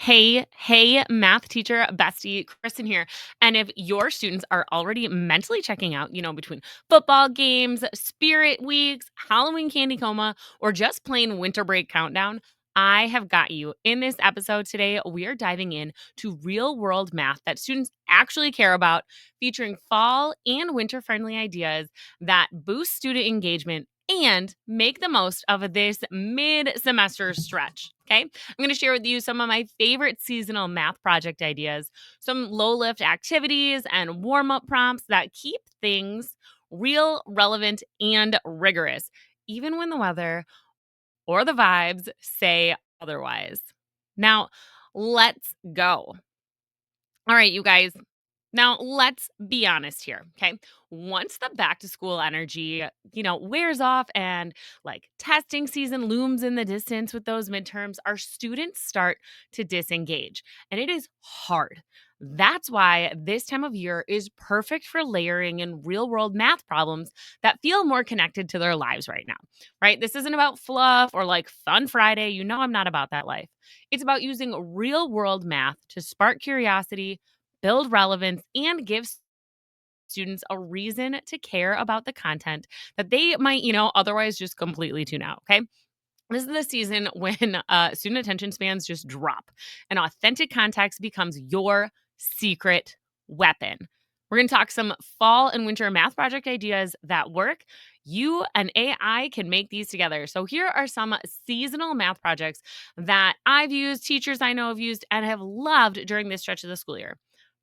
Hey, math teacher bestie, Kristen here. And if your students are already mentally checking out, between football games, spirit weeks, Halloween candy coma, or just plain winter break countdown, I have got you. In this episode today, we are diving in to real world math that students actually care about, featuring fall and winter friendly ideas that boost student engagement and make the most of this mid semester stretch. Okay. I'm going to share with you some of my favorite seasonal math project ideas, some low lift activities, and warm up prompts that keep things real, relevant, and rigorous, even when the weather or the vibes say otherwise. Now, let's go. All right, you guys. Now, let's be honest here, okay? Once the back to school energy, wears off and like testing season looms in the distance with those midterms, our students start to disengage, and it is hard. That's why this time of year is perfect for layering in real world math problems that feel more connected to their lives right now, right? This isn't about fluff or like fun Friday. You know, I'm not about that life. It's about using real world math to spark curiosity, build relevance, and give students a reason to care about the content that they might, otherwise just completely tune out. Okay. This is the season when student attention spans just drop and authentic context becomes your secret weapon. We're going to talk some fall and winter math project ideas that work. You and AI can make these together. So, here are some seasonal math projects that I've used, teachers I know have used, and have loved during this stretch of the school year.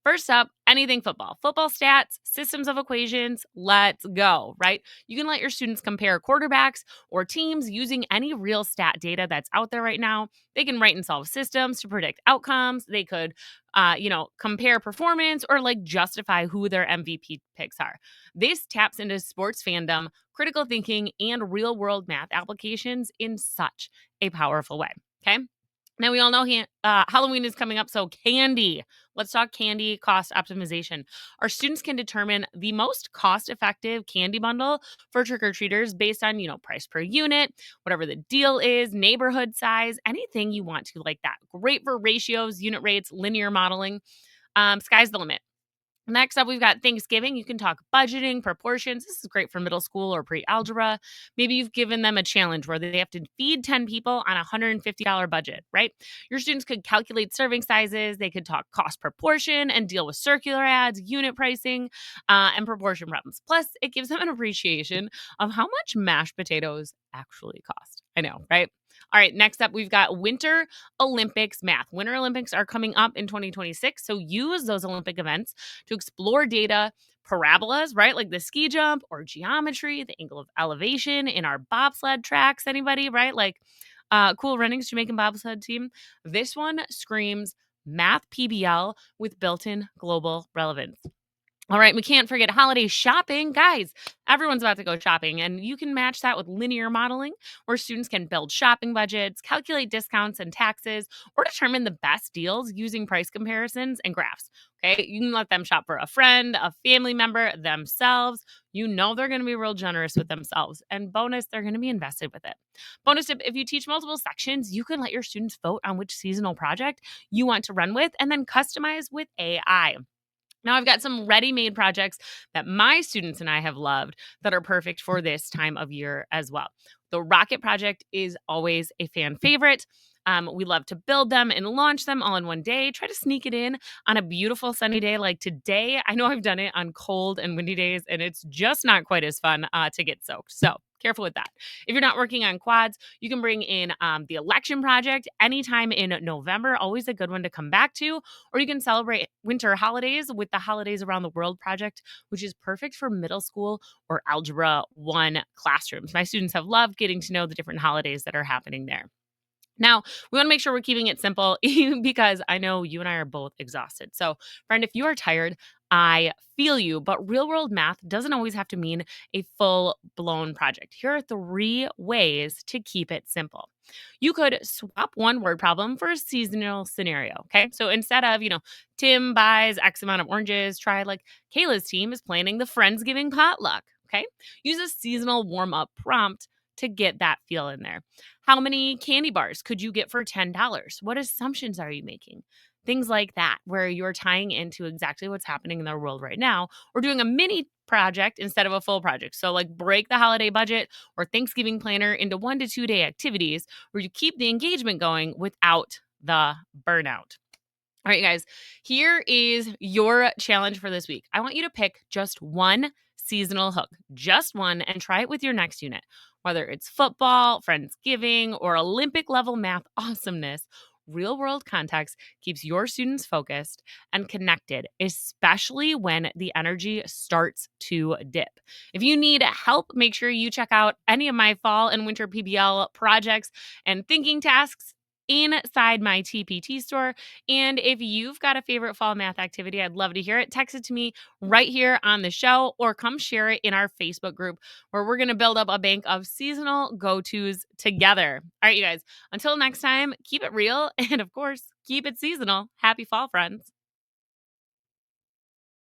First up, anything football. Football stats, systems of equations, let's go, right? You can let your students compare quarterbacks or teams using any real stat data that's out there right now. They can write and solve systems to predict outcomes. They could, compare performance or like justify who their MVP picks are. This taps into sports fandom, critical thinking, and real world math applications in such a powerful way. Okay. Now, we all know Halloween is coming up, so candy. Let's talk candy cost optimization. Our students can determine the most cost effective candy bundle for trick or treaters based on, price per unit, whatever the deal is, neighborhood size, anything you want to like that. Great for ratios, unit rates, linear modeling. Sky's the limit. Next up, we've got Thanksgiving. You can talk budgeting, proportions. This is great for middle school or pre algebra. Maybe you've given them a challenge where they have to feed 10 people on a $150 budget, right? Your students could calculate serving sizes. They could talk cost proportion and deal with circular ads, unit pricing, and proportion problems. Plus, it gives them an appreciation of how much mashed potatoes actually cost. I know, right? All right, next up, we've got Winter Olympics math. Winter Olympics are coming up in 2026. So use those Olympic events to explore data, parabolas, right? Like the ski jump or geometry, the angle of elevation in our bobsled tracks. Anybody, right? Like Cool Runnings Jamaican bobsled team. This one screams math PBL with built in global relevance. All right, we can't forget holiday shopping. Guys, everyone's about to go shopping, and you can match that with linear modeling, where students can build shopping budgets, calculate discounts and taxes, or determine the best deals using price comparisons and graphs. Okay, you can let them shop for a friend, a family member, themselves. You know they're going to be real generous with themselves. And bonus, they're going to be invested with it. Bonus tip, if you teach multiple sections, you can let your students vote on which seasonal project you want to run with and then customize with AI. Now, I've got some ready made projects that my students and I have loved that are perfect for this time of year as well. The Rocket Project is always a fan favorite. We love to build them and launch them all in one day. Try to sneak it in on a beautiful sunny day like today. I know I've done it on cold and windy days, and it's just not quite as fun to get soaked. So careful with that. If you're not working on quads, you can bring in the election project anytime in November. Always a good one to come back to. Or you can celebrate winter holidays with the Holidays Around the World project, which is perfect for middle school or Algebra 1 classrooms. My students have loved getting to know the different holidays that are happening there. Now, we want to make sure we're keeping it simple because I know you and I are both exhausted. So, friend, if you are tired, I feel you, but real world math doesn't always have to mean a full blown project. Here are 3 ways to keep it simple. You could swap one word problem for a seasonal scenario. Okay. So instead of, Tim buys X amount of oranges, try like Kayla's team is planning the Friendsgiving potluck. Okay. Use a seasonal warm up prompt to get that feel in there. How many candy bars could you get for $10? What assumptions are you making? Things like that, where you're tying into exactly what's happening in their world right now, or doing a mini project instead of a full project. So, like, break the holiday budget or Thanksgiving planner into 1 to 2 day activities where you keep the engagement going without the burnout. All right, you guys, here is your challenge for this week. I want you to pick just one seasonal hook, just one, and try it with your next unit. Whether it's football, Friendsgiving, or Olympic level math awesomeness, real world context keeps your students focused and connected, especially when the energy starts to dip. If you need help, make sure you check out any of my fall and winter PBL projects and thinking tasks inside my TPT store. And if you've got a favorite fall math activity, I'd love to hear it. Text it to me right here on the show or come share it in our Facebook group where we're going to build up a bank of seasonal go-tos together. All right, you guys, until next time, keep it real and of course, keep it seasonal. Happy fall, friends.